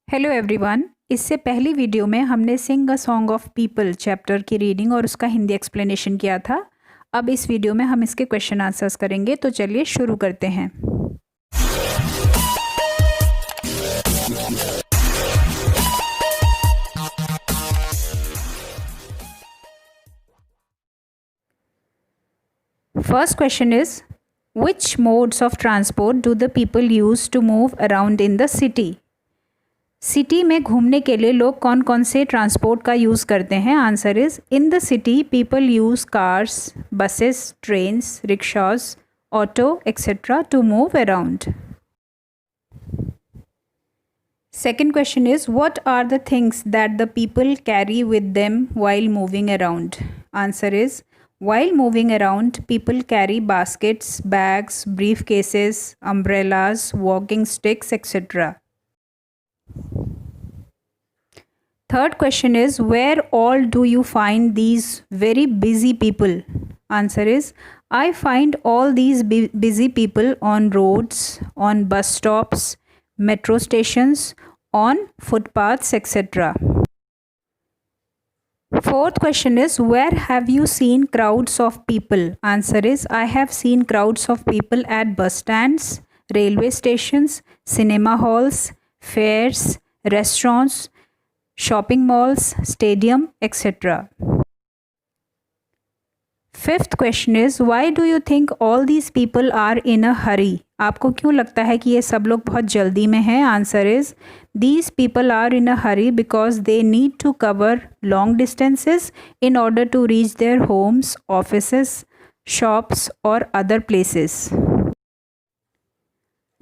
Hello everyone. इससे पहली video में हमने sing a song of people chapter की रीडिंग और उसका हिंदी एक्सप्लेनेशन किया था। अब इस वीडियो में हम इसके क्वेश्चन आंसर्स करेंगे, तो चलिए शुरू करते हैं। First question is which modes of transport do the people use to move around in the city. City में घूमने के लिए लोग कौन कौन से ट्रांसपोर्ट का यूज़ करते हैं? Answer is in the city people use cars, buses, trains, rickshaws, auto etcetera to move around. Second question is what are the things that the people carry with them while moving around. Answer is while moving around, people carry baskets, bags, briefcases, umbrellas, walking sticks, etc. Third question is where all do you find these very busy people? Answer is I find all these busy people on roads, on bus stops, metro stations, on footpaths, etc. Fourth question is where have you seen crowds of people? Answer is I have seen crowds of people at bus stands, railway stations, cinema halls, fairs, restaurants, shopping malls, stadium, etc. Fifth question is why do you think all these people are in a hurry? आपको क्यों लगता है कि ये सब लोग बहुत जल्दी में हैं? Answer is these people are in a hurry because they need to cover long distances in order to reach their homes, offices, shops or other places.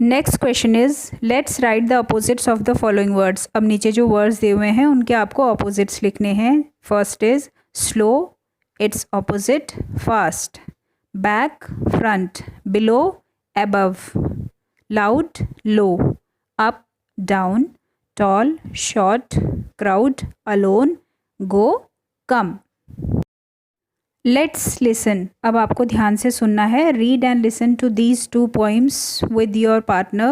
Next question is let's write the opposites of the following words. अब नीचे जो words दिए हुए हैं उनके आपको opposites लिखने हैं. First is slow, its opposite fast, back front, below above, loud low, up down, tall short, crowd alone, go come. Let's listen. अब आपको ध्यान से सुनना है. Read and listen to these two poems with your partner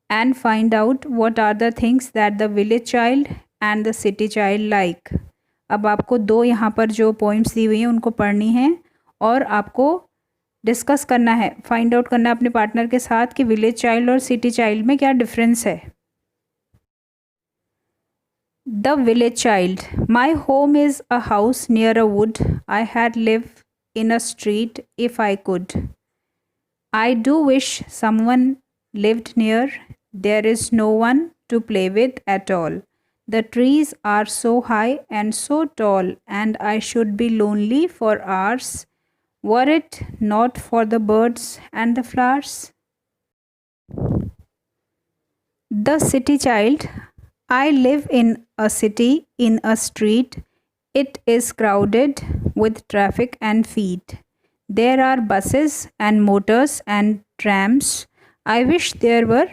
and find out what are the things that the village child and the city child like. अब आपको दो यहाँ पर जो पोइम्स दी हुई हैं उनको पढ़नी है और आपको डिस्कस करना है, फाइंड आउट करना है अपने पार्टनर के साथ कि विलेज चाइल्ड और सिटी चाइल्ड में क्या डिफरेंस है. The village child my home is a house near a wood. I had live in a street if I could. I do wish someone lived near. There is no one to play with at all. The trees are so high and so tall, and I should be lonely for hours, were it not for the birds and the flowers. The city child. I live in a city, in a street. It is crowded with traffic and feet. There are buses and motors and trams. I wish there were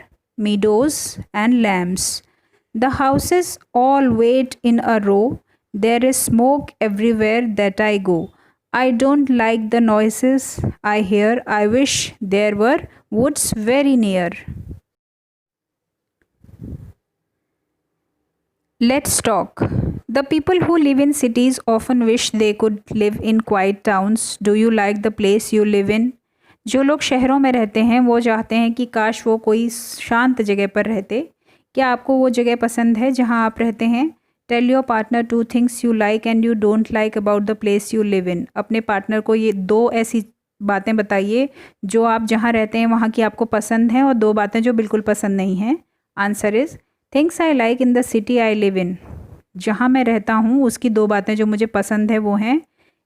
meadows and lambs. The houses all wait in a row. There is smoke everywhere that I go. I don't like the noises I hear. I wish there were woods very near. Let's talk. The people who live in cities often wish they could live in quiet towns. Do you like the place you live in? जो लोग शहरों में रहते हैं वो चाहते हैं कि काश वो कोई शांत जगह पर रहते. क्या आपको वो जगह पसंद है जहां आप रहते हैं? Tell your partner two things you like and you don't like about the place you live in. अपने पार्टनर को ये दो ऐसी बातें बताइए जो आप जहां रहते हैं वहां की आपको पसंद हैं और दो बातें जो बिल्कुल पसंद नहीं हैं. Answer is things I like in the city I live in. जहाँ मैं रहता हूँ उसकी दो बातें जो मुझे पसंद है वो हैं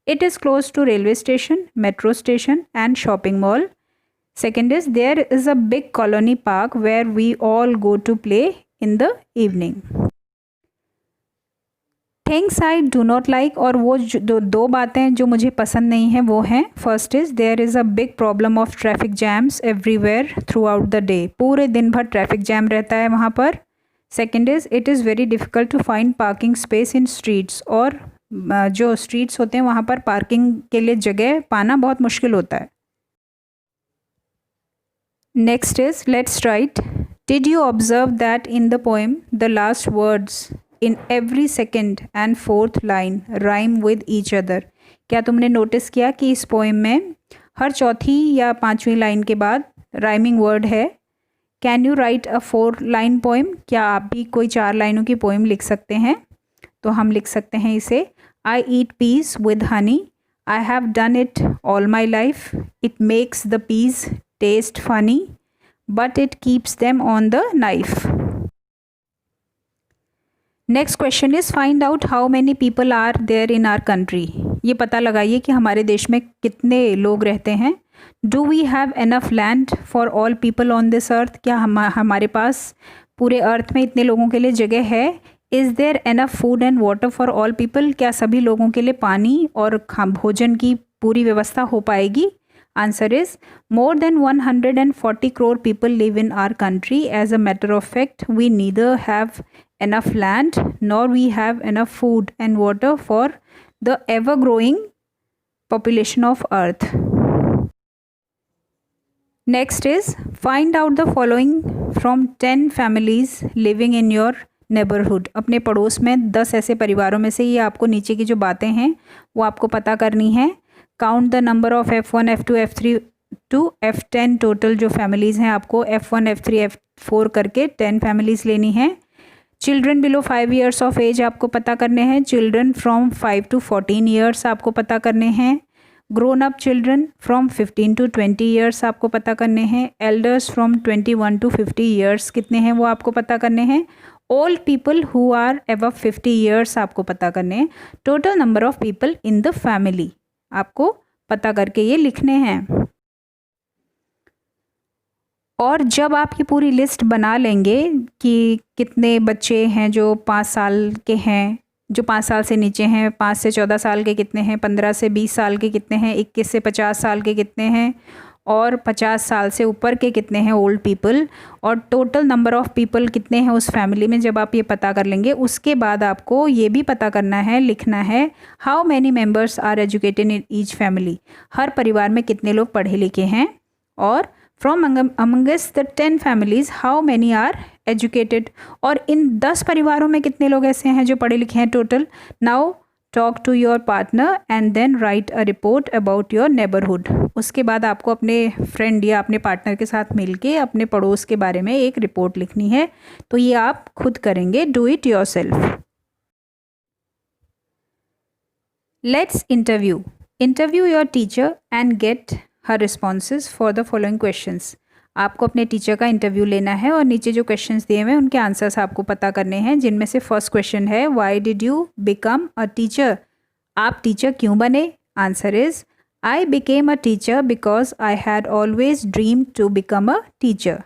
it is close to railway station, metro station and shopping mall. Second is there is a big colony park where we all go to play in the evening. Things I do not like और वो दो बातें जो मुझे पसंद नहीं हैं वो हैं first is there is a big problem of traffic jams everywhere throughout the day. पूरे दिन भर ट्रैफिक जैम रहता है वहाँ पर. Second is it is very difficult to find parking space in streets. और जो स्ट्रीट्स होते हैं वहाँ पर पार्किंग के लिए जगह पाना बहुत मुश्किल होता है. Next is let's write Did you observe that in the poem, the last words in every second and fourth line rhyme with each other? क्या तुमने नोटिस किया कि इस पोएम में हर चौथी या पांचवी लाइन के बाद राइमिंग वर्ड है? Can you right a 4 line poem? क्या आप भी कोई 4 लाइनों की पोएम लिख सकते हैं? तो हम लिख सकते हैं इसे, I eat peas with honey, I have done it all my life, it makes the peas taste funny, but it keeps them on the knife. Next question is find out how many people are there in our country. ये पता लगाइए कि हमारे देश में कितने लोग रहते हैं. Do we have enough land for all people on this earth? क्या हमारे पास पूरे अर्थ में इतने लोगों के लिए जगह है? Is there enough food and water for all people? क्या सभी लोगों के लिए पानी और भोजन की पूरी व्यवस्था हो पाएगी? Answer is more than 140 crore people live in our country. As a matter of fact, we neither have enough land nor we have enough food and water for the ever growing population of earth. Next is find out the following from 10 families living in your neighborhood. अपने पड़ोस में 10 ऐसे परिवारों में से ये आपको नीचे की जो बातें हैं वो आपको पता करनी है. Count the number of F1, F2, F3 to F10 total जो फैमिलीज़ हैं आपको F1, F3, F4 करके 10 फैमिलीज़ लेनी है. Children below 5 years of age आपको पता करने हैं. चिल्ड्रन फ्रॉम 5 to 14 years आपको पता करने हैं. Grown up children from 15 to 20 years आपको पता करने हैं. एल्डर्स फ्रॉम 21 to 50 years कितने हैं वो आपको पता करने हैं. Old people who are above 50 years आपको पता करने हैं. Total number of people in the family आपको पता करके ये लिखने हैं. और जब आप ये पूरी लिस्ट बना लेंगे कि कितने बच्चे हैं जो 5 साल के हैं, जो 5 साल से नीचे हैं, 5 से 14 साल के कितने हैं, 15 से 20 साल के कितने हैं, 21 से 50 साल के कितने हैं और 50 साल से ऊपर के कितने हैं ओल्ड पीपल, और टोटल नंबर ऑफ़ पीपल कितने हैं उस फैमिली में, जब आप ये पता कर लेंगे उसके बाद आपको ये भी पता करना है, लिखना है how many members are educated in each family. हर परिवार में कितने लोग पढ़े लिखे हैं. और from amongst the 10 families how many are educated. और इन 10 परिवारों में कितने लोग ऐसे हैं जो पढ़े लिखे हैं total. Now talk to your partner and then write a report about your neighbourhood. उसके बाद आपको अपने फ्रेंड या अपने पार्टनर के साथ मिलके अपने पड़ोस के बारे में एक रिपोर्ट लिखनी है. तो ये आप खुद करेंगे. Do it yourself. Let's interview your teacher and get her responses for the following questions. आपको अपने टीचर का इंटरव्यू लेना है और नीचे जो क्वेश्चंस दिए हुए हैं उनके आंसर्स आपको पता करने हैं, जिनमें से फर्स्ट क्वेश्चन है why did you become a teacher? आप टीचर क्यों बने? Answer is I became a teacher because I had always dream to become a teacher.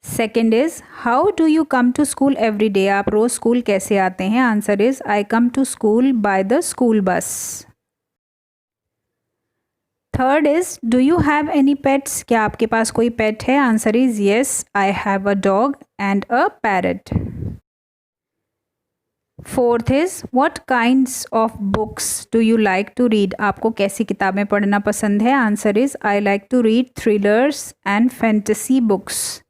Second is how do you come to school every day? आप रोज़ school कैसे आते हैं? Answer is I come to school by the school bus. Third is do you have any pets? क्या आपके पास कोई पेट है? Answer is yes I have a dog and a parrot. Fourth is what kinds of books do you like to read? आपको कैसी किताबें पढ़ना पसंद है? Answer is I like to read thrillers and fantasy books.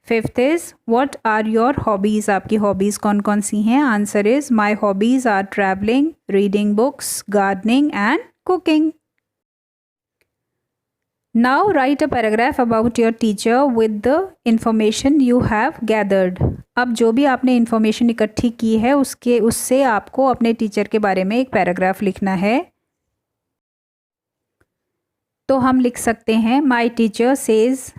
Fifth is what are your hobbies? आपकी hobbies कौन कौन सी हैं? Answer is my hobbies are travelling, reading books, gardening and cooking. Now write a paragraph about your teacher with the information you have gathered. अब जो भी आपने information इकट्ठी की है उससे आपको अपने टीचर के बारे में एक पैराग्राफ लिखना है. तो हम लिख सकते हैं my teacher says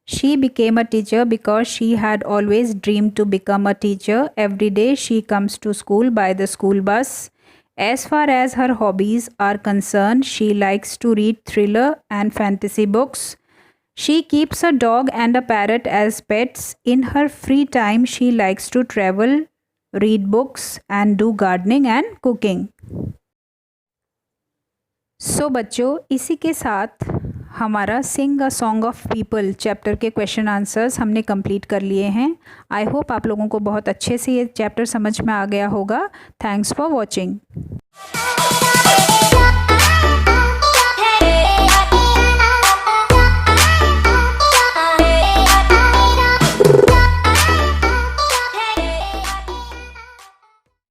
she became a teacher because she had always dream to become a teacher. Every day she comes to school by the school bus. As far as her hobbies are concerned, she likes to read thriller and fantasy books. She keeps a dog and a parrot as pets. In her free time, she likes to travel, read books, and do gardening and cooking. So बच्चों, इसी के साथ हमारा sing a song of people chapter के question answers हमने complete कर लिए हैं. आई होप आप लोगों को बहुत अच्छे से ये चैप्टर समझ में आ गया होगा. Thanks for watching.